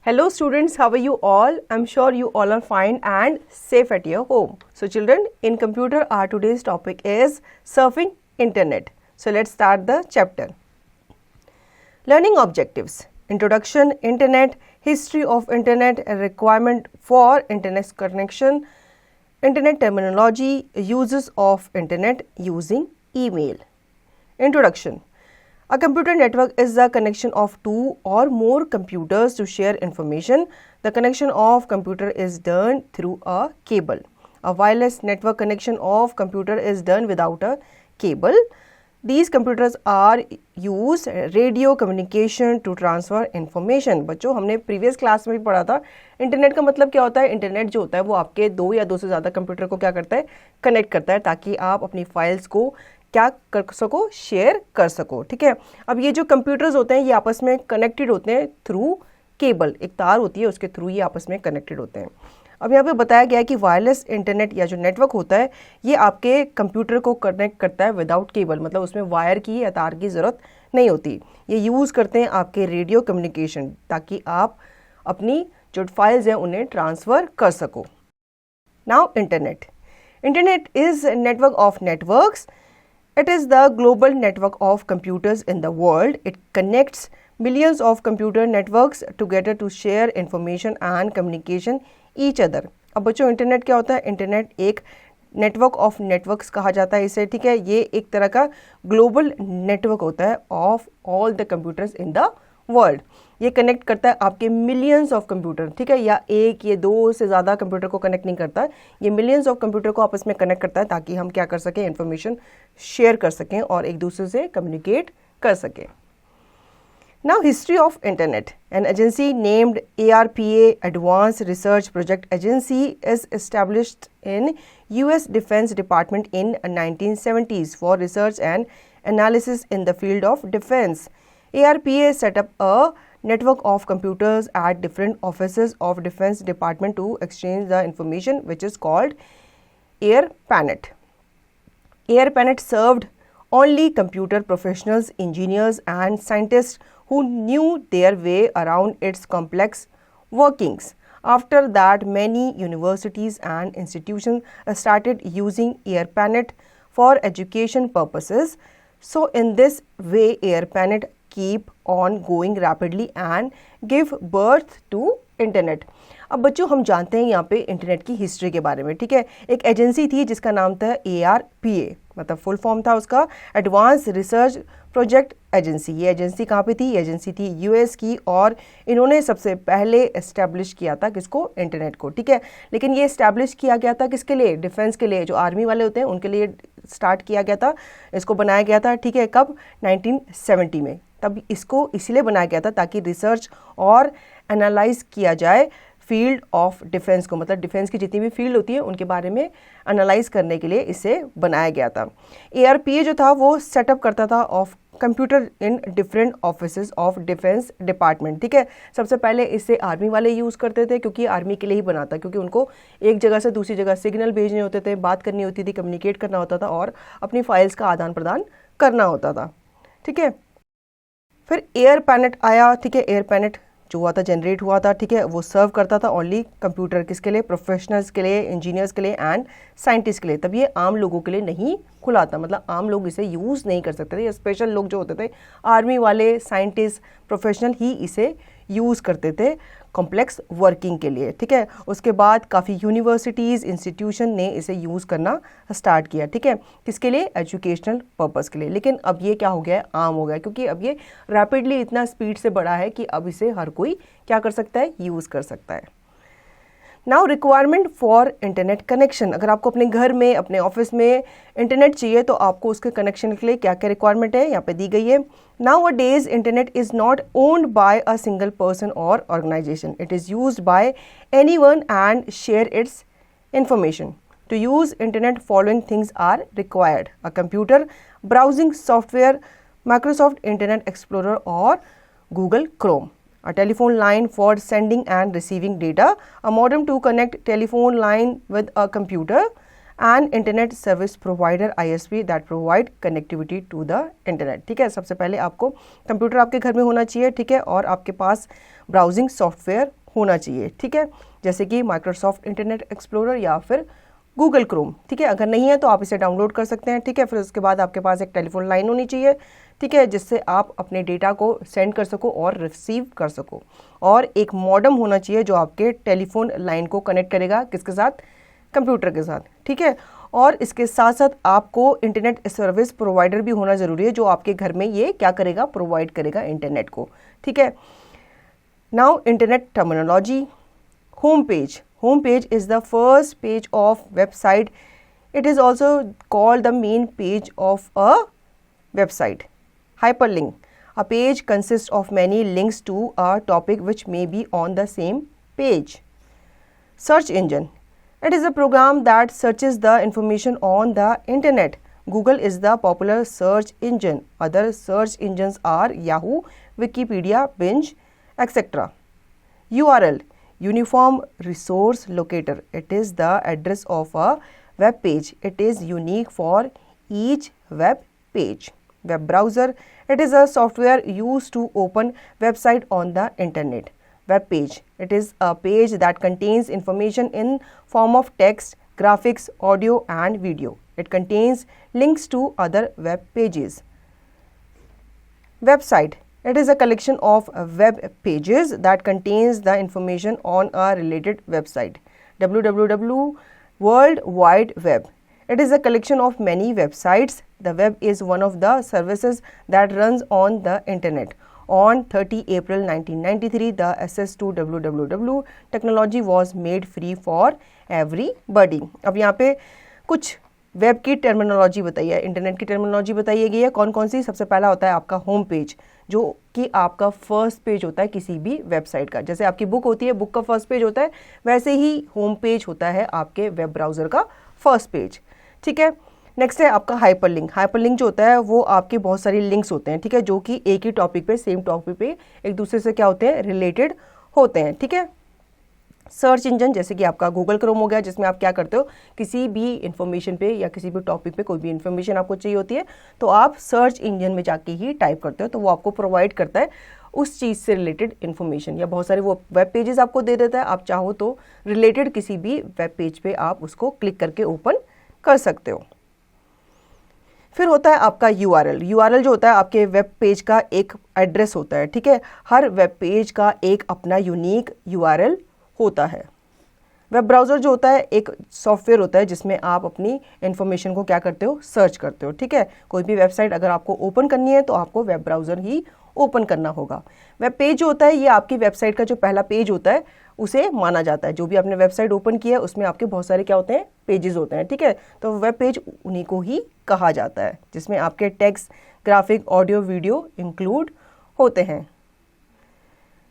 Hello students, how are you all? I'm sure you all are fine and safe at your home. So children, in computer our today's topic is surfing internet. So let's start the chapter. Learning objectives. Introduction, internet, history of internet, a requirement for internet connection, internet terminology, uses of internet using email. Introduction. A computer network is the connection of two or more computers to share information. The connection of computer is done through a cable. A wireless network connection of computer is done without a cable. These computers are use radio communication to transfer information. बच्चों हमने previous class में भी पढ़ा था internet का मतलब क्या होता है. इंटरनेट जो होता है वो आपके दो या दो से ज़्यादा कंप्यूटर को क्या करता है, कनेक्ट करता है ताकि आप अपनी फाइल्स को क्या कर सको, शेयर कर सको. ठीक है. अब ये जो कंप्यूटर्स होते हैं ये आपस में कनेक्टेड होते हैं थ्रू केबल. एक तार होती है उसके थ्रू ये आपस में कनेक्टेड होते हैं. अब यहाँ पे बताया गया है कि वायरलेस इंटरनेट या जो नेटवर्क होता है ये आपके कंप्यूटर को कनेक्ट करता है विदाउट केबल. मतलब उसमें वायर की या तार की ज़रूरत नहीं होती. ये यूज़ करते हैं आपके रेडियो कम्युनिकेशन ताकि आप अपनी जो फाइल्स हैं उन्हें ट्रांसफ़र कर सको. Now internet. Internet is network of networks. It is the global network of computers in the world. It connects millions of computer networks together to share information and communication each other. अब बच्चों internet क्या होता है? Internet एक network of networks कहा जाता है इसे. ठीक है. ये एक तरह का ग्लोबल नेटवर्क होता है of all the computers in the world. ये कनेक्ट करता है आपके मिलियंस ऑफ कंप्यूटर. ठीक है. या एक ये दो से ज़्यादा कंप्यूटर को कनेक्ट नहीं करता. ये मिलियंस ऑफ कंप्यूटर को आपस में कनेक्ट करता है ताकि हम क्या कर सकें, इन्फॉर्मेशन शेयर कर सकें और एक दूसरे से कम्युनिकेट कर सकें. Now history of internet. An agency named ARPA, Advanced Research Project Agency, is established in US Defense Department in 1970s for research and analysis in the field of defense. ARPA set up a network of computers at different offices of Defense Department to exchange the information, which is called AirPanet. AirPanet served only computer professionals, engineers and scientists who knew their way around its complex workings. After that, many universities and institutions started using AirPanet for education purposes. So in this way, AirPanet keep on going rapidly and give birth to internet. अब बच्चों हम जानते हैं यहाँ पे internet की history के बारे में. ठीक है. एक एजेंसी थी जिसका नाम था ARPA, मतलब फुल फॉर्म था उसका एडवांस रिसर्च प्रोजेक्ट एजेंसी. ये एजेंसी कहाँ पे थी? ये एजेंसी थी यूएस की और इन्होंने सबसे पहले इस्टेब्लिश किया था किसको? इंटरनेट को. ठीक है. लेकिन ये इस्टेब्लिश किया गया था किसके लिए? डिफेंस के लिए. जो आर्मी वाले होते हैं उनके लिए स्टार्ट किया गया था, इसको बनाया गया था. ठीक है. कब? 1970 में. तब इसको इसलिए बनाया गया था ताकि रिसर्च और एनालाइज किया जाए फील्ड ऑफ डिफेंस को. मतलब डिफेंस की जितनी भी फील्ड होती है उनके बारे में एनालाइज करने के लिए इसे बनाया गया था. ARPA जो था वो सेटअप करता था of computer in different offices of defence department. ठीक है. सबसे पहले इसे आर्मी वाले यूज़ करते थे क्योंकि आर्मी के लिए ही बना था, क्योंकि उनको एक जगह से दूसरी जगह सिग्नल भेजने होते थे, बात करनी होती थी, कम्युनिकेट करना होता था और अपनी फाइल्स का आदान प्रदान करना होता था. ठीक है. फिर AirPanet आया. ठीक है. AirPanet जो हुआ था, जनरेट हुआ था. ठीक है. वो सर्व करता था ओनली कंप्यूटर किसके लिए? प्रोफेशनल्स के लिए, इंजीनियर्स के लिए एंड साइंटिस्ट के लिए. तब ये आम लोगों के लिए नहीं खुला था. मतलब आम लोग इसे यूज़ नहीं कर सकते थे. ये स्पेशल लोग जो होते थे, आर्मी वाले, साइंटिस्ट, प्रोफेशनल ही इसे यूज़ करते थे कॉम्प्लेक्स वर्किंग के लिए. ठीक है. उसके बाद काफ़ी यूनिवर्सिटीज़, इंस्टीट्यूशन ने इसे यूज़ करना स्टार्ट किया. ठीक है. किसके लिए? एजुकेशनल पर्पज़ के लिए. लेकिन अब ये क्या हो गया है? आम हो गया, क्योंकि अब ये रैपिडली इतना स्पीड से बढ़ा है कि अब इसे हर कोई क्या कर सकता है? यूज़ कर सकता है. Now requirement for internet connection. अगर आपको अपने घर में, अपने ऑफिस में इंटरनेट चाहिए तो आपको उसके कनेक्शन के लिए क्या क्या रिक्वायरमेंट है यहाँ पे दी गई है. Nowadays internet is not owned by a single person और organisation. It is used by anyone and share its information. To use internet following things are required: a computer, browsing software, Microsoft Internet Explorer और Google Chrome. A telephone line for sending and receiving data, a modem to connect telephone line with a computer, and internet service provider ISP that provide connectivity to the internet. ठीक है, सबसे पहले आपको computer आपके घर में होना चाहिए, ठीक है, और आपके पास ब्राउजिंग सॉफ्टवेयर होना चाहिए, ठीक है, जैसे कि माइक्रोसॉफ्ट इंटरनेट एक्सप्लोरर या फिर गूगल क्रोम। ठीक है, अगर नहीं है तो आप इसे डाउनलोड कर सकते हैं। ठीक है, फिर उसके बाद आपके पास एक टेलीफोन लाइन होनी चाहिए, ठीक है, जिससे आप अपने डेटा को सेंड कर सको और रिसीव कर सको, और एक मॉडेम होना चाहिए जो आपके टेलीफोन लाइन को कनेक्ट करेगा किसके साथ, कंप्यूटर के साथ। ठीक है, और इसके साथ साथ आपको इंटरनेट सर्विस प्रोवाइडर भी होना ज़रूरी है जो आपके घर में ये क्या करेगा, प्रोवाइड करेगा इंटरनेट को। ठीक है, now internet terminology. Home page. Home page is the first page of website. It is also called the main page of a website. Hyperlink. A page consists of many links to a topic which may be on the same page. Search engine. It is a program that searches the information on the internet. Google is the popular search engine. Other search engines are Yahoo, Wikipedia, Bing, etc. URL. Uniform Resource Locator. It is the address of a web page. It is unique for each web page. Web browser. It is a software used to open website on the internet. Web page. It is a page that contains information in form of text, graphics, audio and video. It contains links to other web pages. Website. It is a collection of web pages that contains the information on a related website. www, World Wide Web. It is a collection of many websites. The web is one of the services that runs on the internet. On 30 April 1993, the access to www technology was made free for everybody. अब यहाँ पे कुछ web की terminology बताई है, internet की terminology बताई गई है। कौन कौन सी? सबसे पहला होता है आपका होम पेज, जो कि आपका फर्स्ट पेज होता है किसी भी वेबसाइट का। जैसे आपकी बुक होती है, बुक का फर्स्ट पेज होता है, वैसे ही होम पेज होता है आपके वेब ब्राउज़र का फर्स्ट पेज। ठीक है, नेक्स्ट है आपका हाइपरलिंक। हाइपरलिंक जो होता है वो आपके बहुत सारी लिंक्स होते हैं, ठीक है, जो कि एक ही टॉपिक पे, सेम टॉपिक पे एक दूसरे से क्या होते हैं, रिलेटेड होते हैं। ठीक है, सर्च इंजन जैसे कि आपका गूगल क्रोम हो गया, जिसमें आप क्या करते हो, किसी भी इंफॉर्मेशन पे या किसी भी टॉपिक पे कोई भी इंफॉर्मेशन आपको चाहिए होती है तो आप सर्च इंजन में जाके ही टाइप करते हो, तो वो आपको प्रोवाइड करता है उस चीज़ से रिलेटेड इन्फॉर्मेशन, या बहुत सारे वो वेब पेजेस आपको दे देता है। आप चाहो तो रिलेटेड किसी भी वेब पेज पे आप उसको क्लिक करके ओपन कर सकते हो। फिर होता है आपका URL। URL जो होता है आपके वेब पेज का एक एड्रेस होता है। ठीक है, हर वेब पेज का एक अपना यूनिक URL होता है। वेब ब्राउज़र जो होता है एक सॉफ्टवेयर होता है जिसमें आप अपनी इन्फॉर्मेशन को क्या करते हो, सर्च करते हो। ठीक है, कोई भी वेबसाइट अगर आपको ओपन करनी है तो आपको वेब ब्राउज़र ही ओपन करना होगा। वेब पेज जो होता है ये आपकी वेबसाइट का जो पहला पेज होता है उसे माना जाता है। जो भी आपने वेबसाइट ओपन किया है उसमें आपके बहुत सारे क्या होते हैं, पेजेस होते हैं। ठीक है, तो वेब पेज उन्हीं को ही कहा जाता है जिसमें आपके text, graphic, audio, video include होते हैं।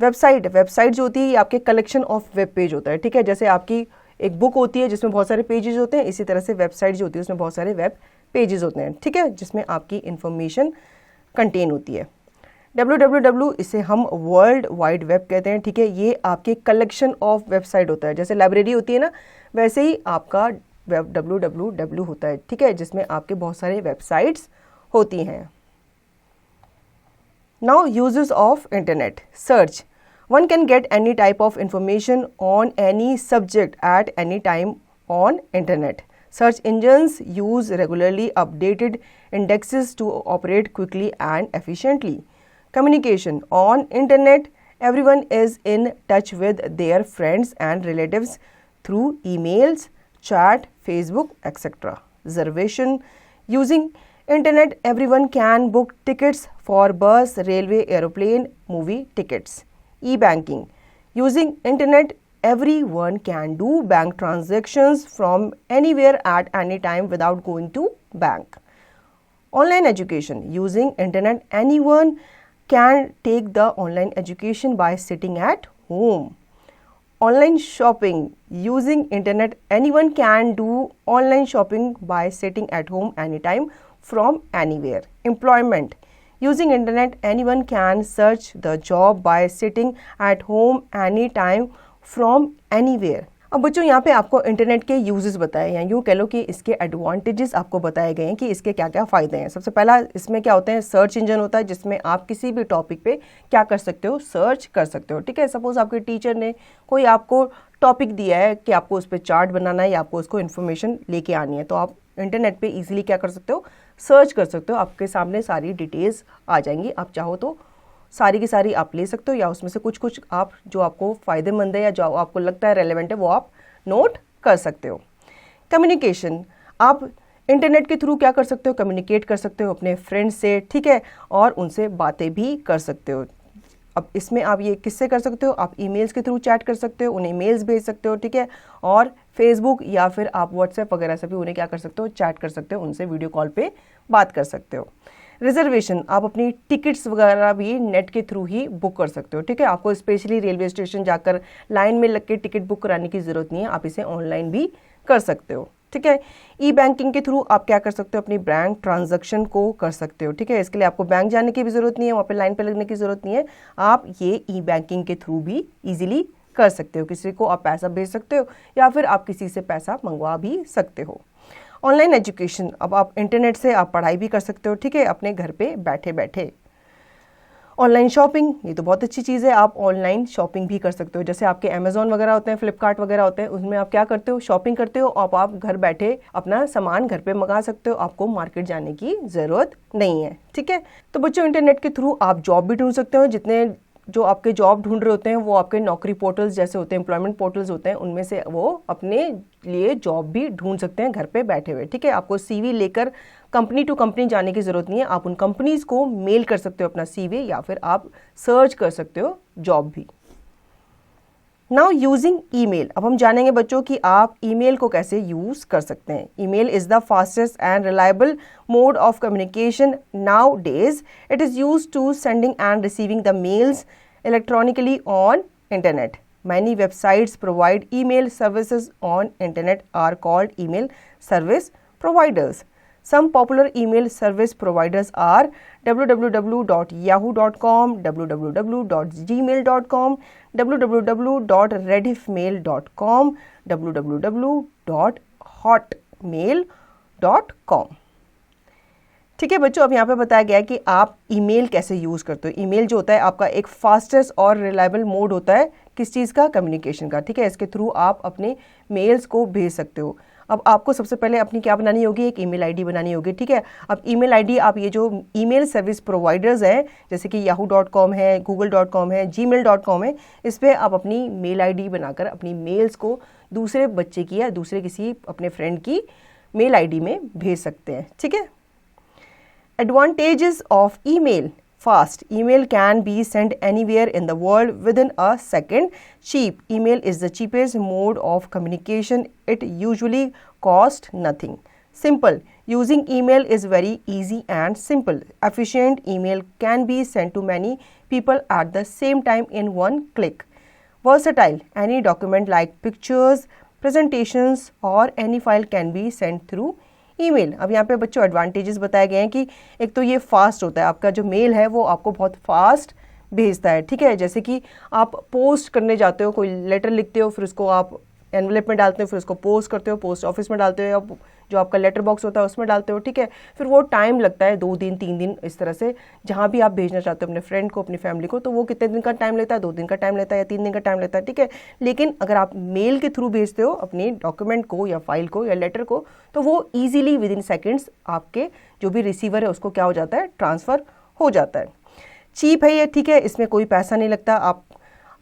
वेबसाइट जो होती है ये आपके कलेक्शन ऑफ वेब पेज होता है। ठीक है, जैसे आपकी एक बुक होती है जिसमें बहुत सारे पेजेस होते हैं, इसी तरह से वेबसाइट जो होती है उसमें बहुत सारे वेब पेजेस होते हैं। ठीक है, जिसमें आपकी इंफॉर्मेशन कंटेन होती है। www इसे हम वर्ल्ड वाइड वेब कहते हैं। ठीक है, ये आपके कलेक्शन ऑफ वेबसाइट होता है, जैसे लाइब्रेरी होती है ना, वैसे ही आपका वेब www होता है। ठीक है, जिसमें आपके बहुत सारे वेबसाइट्स होती हैं। Now uses of internet. Search. One can get any type of information on any subject at any time on internet. Search engines use regularly updated indexes to operate quickly and efficiently. Communication. On internet, everyone is in touch with their friends and relatives through emails, chat, Facebook, etc. Reservation. Using internet, everyone can book tickets for bus, railway, aeroplane, movie tickets. E-banking. Using internet, everyone can do bank transactions from anywhere at any time without going to bank. Online education. Using internet, anyone can take the online education by sitting at home. Online shopping. Using internet, anyone can do online shopping by sitting at home anytime from anywhere. Employment. Using internet, anyone can search the job by sitting at home anytime from anywhere. अब बच्चों यहाँ पे आपको internet के uses बताए हैं, यूँ कह लो कि इसके एडवांटेजेस आपको बताए गए हैं कि इसके क्या क्या फ़ायदे हैं। सबसे पहला इसमें क्या होते हैं, सर्च इंजन होता है जिसमें आप किसी भी टॉपिक पे क्या कर सकते हो, सर्च कर सकते हो। ठीक है, सपोज आपके टीचर ने कोई आपको टॉपिक दिया है कि आपको उस पर चार्ट बनाना है या आपको उसको इन्फॉर्मेशन लेके आनी है, तो आप इंटरनेट पर ईजिली क्या कर सकते हो, सर्च कर सकते हो। आपके सामने सारी डिटेल्स आ जाएंगी, आप चाहो तो सारी की सारी आप ले सकते हो या उसमें से कुछ कुछ आप जो आपको फ़ायदेमंद है या जो आपको लगता है रेलेवेंट है वो आप नोट कर सकते हो। कम्युनिकेशन, आप इंटरनेट के थ्रू क्या कर सकते हो, कम्युनिकेट कर सकते हो अपने फ्रेंड्स से, ठीक है, और उनसे बातें भी कर सकते हो। अब इसमें आप ये किससे कर सकते हो, आप ईमेल्स के थ्रू चैट कर सकते हो, उन्हें ईमेल्स भेज सकते हो, ठीक है, और फेसबुक या फिर आप व्हाट्सएप वगैरह से भी उन्हें क्या कर सकते हो, चैट कर सकते हो, उनसे वीडियो कॉल पे बात कर सकते हो। रिजर्वेशन, आप अपनी टिकट्स वगैरह भी नेट के थ्रू ही बुक कर सकते हो। ठीक है, आपको स्पेशली रेलवे स्टेशन जाकर लाइन में लग के टिकट बुक कराने की ज़रूरत नहीं है, आप इसे ऑनलाइन भी कर सकते हो। ठीक है, ई बैंकिंग के थ्रू आप क्या कर सकते हो, अपनी बैंक ट्रांजैक्शन को कर सकते हो। ठीक है, इसके लिए आपको बैंक जाने की भी ज़रूरत नहीं है, वहाँ पे लाइन पे लगने की ज़रूरत नहीं है, आप ये ई बैंकिंग के थ्रू भी इजीली कर सकते हो। किसी को आप पैसा भेज सकते हो या फिर आप किसी से पैसा मंगवा भी सकते हो। ऑनलाइन एजुकेशन, अब आप इंटरनेट से आप पढ़ाई भी कर सकते हो, ठीक है, अपने घर पे बैठे बैठे। ऑनलाइन शॉपिंग, ये तो बहुत अच्छी चीज़ है, आप ऑनलाइन शॉपिंग भी कर सकते हो। जैसे आपके अमेजोन वगैरह होते हैं, फ्लिपकार्ट वगैरह होते हैं, उसमें आप क्या करते हो, शॉपिंग करते हो और आप घर बैठे अपना सामान घर पे मंगा सकते हो, आपको मार्केट जाने की ज़रूरत नहीं है। ठीक है, तो बच्चों इंटरनेट के थ्रू आप जॉब भी ढूंढ सकते हो। जितने जो आपके जॉब ढूंढ रहे होते हैं वो आपके नौकरी पोर्टल्स जैसे होते हैं, एम्प्लॉयमेंट पोर्टल्स होते हैं, उनमें से वो अपने लिए जॉब भी ढूंढ सकते हैं घर पे बैठे हुए। ठीक है, आपको सीवी लेकर कंपनी टू कंपनी जाने की ज़रूरत नहीं है, आप उन कंपनीज को मेल कर सकते हो अपना सीवी या फिर आप सर्च कर सकते हो जॉब भी। नाउ यूजिंग ईमेल, अब हम जानेंगे बच्चों कि आप ईमेल को कैसे यूज कर सकते हैं। Email is the fastest and reliable mode of communication nowadays. It is use to sending and receiving the mails electronically on internet. Many websites provide email services on internet are called email service providers. Some popular email service providers are www.yahoo.com, www.gmail.com, www.rediffmail.com, www.hotmail.com। ठीक है बच्चों, अब यहाँ पे बताया गया है कि आप ईमेल कैसे यूज़ करते हो। ईमेल जो होता है आपका एक फास्टेस्ट और रिलायबल मोड होता है किस चीज़ का, कम्युनिकेशन का। ठीक है, इसके थ्रू आप अपने मेल्स को भेज सकते हो। अब आपको सबसे पहले अपनी क्या बनानी होगी, एक ईमेल आईडी बनानी होगी। ठीक है, अब ईमेल आईडी आप ये जो ईमेल सर्विस प्रोवाइडर्स हैं जैसे कि yahoo.com है, google.com है, gmail.com है, इस पर आप अपनी मेल आईडी बनाकर अपनी मेल्स को दूसरे बच्चे की या दूसरे किसी अपने फ्रेंड की मेल आईडी में भेज सकते हैं। ठीक है, Advantages of email. Fast. Email can be sent anywhere in the world within a second. Cheap. Email is the cheapest mode of communication. It usually costs nothing. Simple. Using email is very easy and simple. Efficient. Email can be sent to many people at the same time in one click. Versatile. Any document like pictures, presentations or any file can be sent through email. अब यहाँ पे बच्चों advantages बताए गए हैं कि एक तो ये फास्ट होता है, आपका जो मेल है वो आपको बहुत फास्ट भेजता है। ठीक है, जैसे कि आप पोस्ट करने जाते हो, कोई लेटर लिखते हो, फिर उसको आप एनवलप में डालते हो, फिर उसको पोस्ट करते हो, पोस्ट ऑफिस में डालते हो या जो आपका लेटर बॉक्स होता है उसमें डालते हो। ठीक है, फिर वो टाइम लगता है 2 दिन 3 दिन इस तरह से, जहाँ भी आप भेजना चाहते हो अपने फ्रेंड को, अपनी फैमिली को, तो वो कितने दिन का टाइम लेता है, 2 दिन का टाइम लेता है या 3 दिन का टाइम लेता है। ठीक है, लेकिन अगर आप मेल के थ्रू भेजते हो अपने डॉक्यूमेंट को या फाइल को या लेटर को, तो वो ईजिली विद इन सेकेंड्स आपके जो भी रिसीवर है उसको क्या हो जाता है, ट्रांसफ़र हो जाता है। चीप है ये, ठीक है, इसमें कोई पैसा नहीं लगता। आप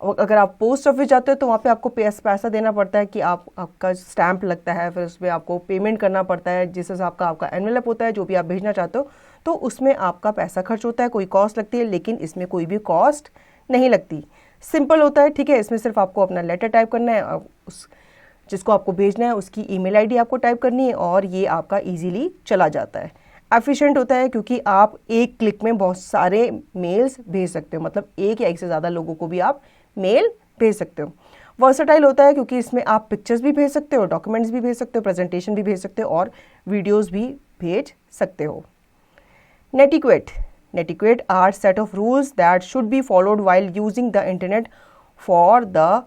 अगर आप पोस्ट ऑफिस जाते हो तो वहाँ पे आपको पैसा देना पड़ता है कि आपका स्टैंप लगता है, फिर उसमें आपको पेमेंट करना पड़ता है, जिस हिसाब का आपका एनवेलप होता है जो भी आप भेजना चाहते हो, तो उसमें आपका पैसा खर्च होता है, कोई कॉस्ट लगती है, लेकिन इसमें कोई भी कॉस्ट नहीं लगती। सिंपल होता है। ठीक है, इसमें सिर्फ आपको अपना लेटर टाइप करना है, उस जिसको आपको भेजना है उसकी ईमेल आईडी आपको टाइप करनी है और ये आपका ईजिली चला जाता है। एफिशिएंट होता है क्योंकि आप एक क्लिक में बहुत सारे मेल्स भेज सकते हो, मतलब एक या एक से ज़्यादा लोगों को भी आप मेल भेज सकते हो। वर्सेटाइल होता है क्योंकि इसमें आप पिक्चर्स भी भेज सकते हो, डॉक्यूमेंट्स भी भेज सकते हो, प्रेजेंटेशन भी भेज सकते हो और वीडियोस भी भेज सकते हो। Netiquette are set of rules that should be followed while using the internet for the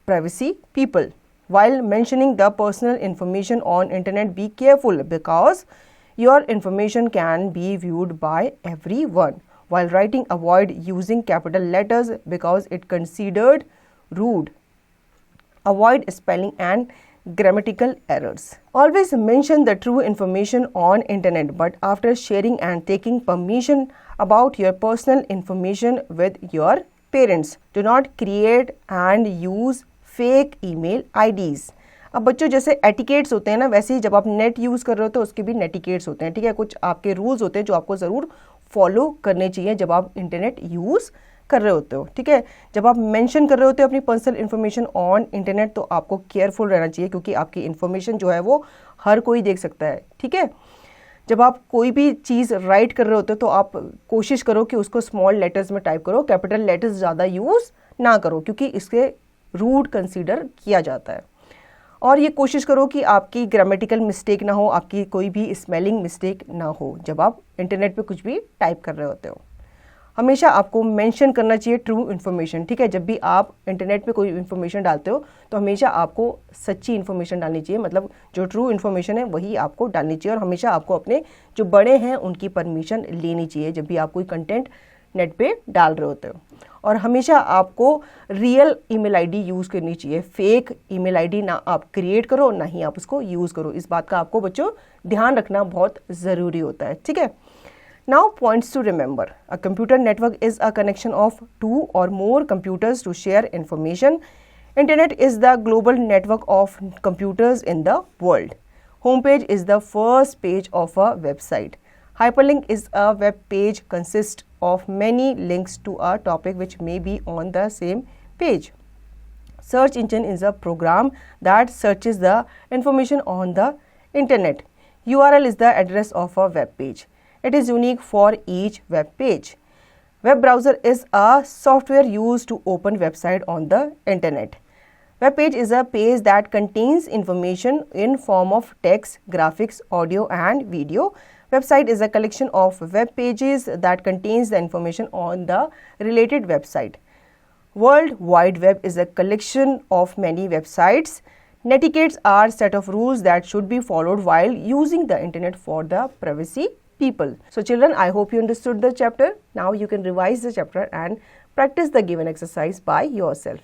privacy people. While mentioning the personal information on internet, be careful because your information can be viewed by everyone. While writing, avoid using capital letters because it considered rude. Avoid spelling and grammatical errors. Always mention the true information on internet, but after sharing and taking permission about your personal information with your parents. Do not create and use fake email IDs. अब बच्चों जैसे etiquettes होते हैं ना, वैसे ही जब आप net use कर रहे हो तो उसके भी नेटिकेट्स होते हैं, ठीक है। कुछ आपके रूल्स होते हैं जो आपको ज़रूर फॉलो करने चाहिए जब आप इंटरनेट यूज़ कर रहे होते हो, ठीक है। जब आप मेंशन कर रहे होते हो अपनी पर्सनल इन्फॉर्मेशन ऑन इंटरनेट तो आपको केयरफुल रहना चाहिए, क्योंकि आपकी इन्फॉर्मेशन जो है वो हर कोई देख सकता है, ठीक है। जब आप कोई भी चीज़ राइट कर रहे होते हो तो आप कोशिश करो कि उसको स्मॉल लेटर्स में टाइप करो, कैपिटल लेटर्स ज़्यादा यूज़ ना करो, क्योंकि इसके रूड कंसीडर किया जाता है। और ये कोशिश करो कि आपकी ग्रामेटिकल मिस्टेक ना हो, आपकी कोई भी स्पेलिंग मिस्टेक ना हो जब आप इंटरनेट पे कुछ भी टाइप कर रहे होते हो। हमेशा आपको मेंशन करना चाहिए ट्रू इन्फॉर्मेशन, ठीक है। जब भी आप इंटरनेट पे कोई इन्फॉर्मेशन डालते हो तो हमेशा आपको सच्ची इन्फॉर्मेशन डालनी चाहिए, मतलब जो ट्रू इन्फॉर्मेशन है वही आपको डालनी चाहिए। और हमेशा आपको अपने जो बड़े हैं उनकी परमिशन लेनी चाहिए जब भी आप कोई कंटेंट नेट पे डाल रहे होते हो। और हमेशा आपको रियल ईमेल आईडी यूज़ करनी चाहिए, फेक ईमेल आईडी ना आप क्रिएट करो ना ही आप उसको यूज़ करो। इस बात का आपको बच्चों ध्यान रखना बहुत ज़रूरी होता है, ठीक है। Now points to remember. A computer network is a connection of two or more computers to share information. Internet is the global network of computers in the world. Homepage is the first page of a website. Hyperlink is a web page consists of many links to a topic which may be on the same page. Search engine is a program that searches the information on the internet. URL is the address of a web page. It is unique for each web page. Web browser is a software used to open website on the internet. Web page is a page that contains information in form of text, graphics, audio and video. Website is a collection of web pages that contains the information on the related website. World Wide Web is a collection of many websites. Netiquettes are set of rules that should be followed while using the internet for the privacy people. So children, I hope you understood the chapter. Now you can revise the chapter and practice the given exercise by yourself.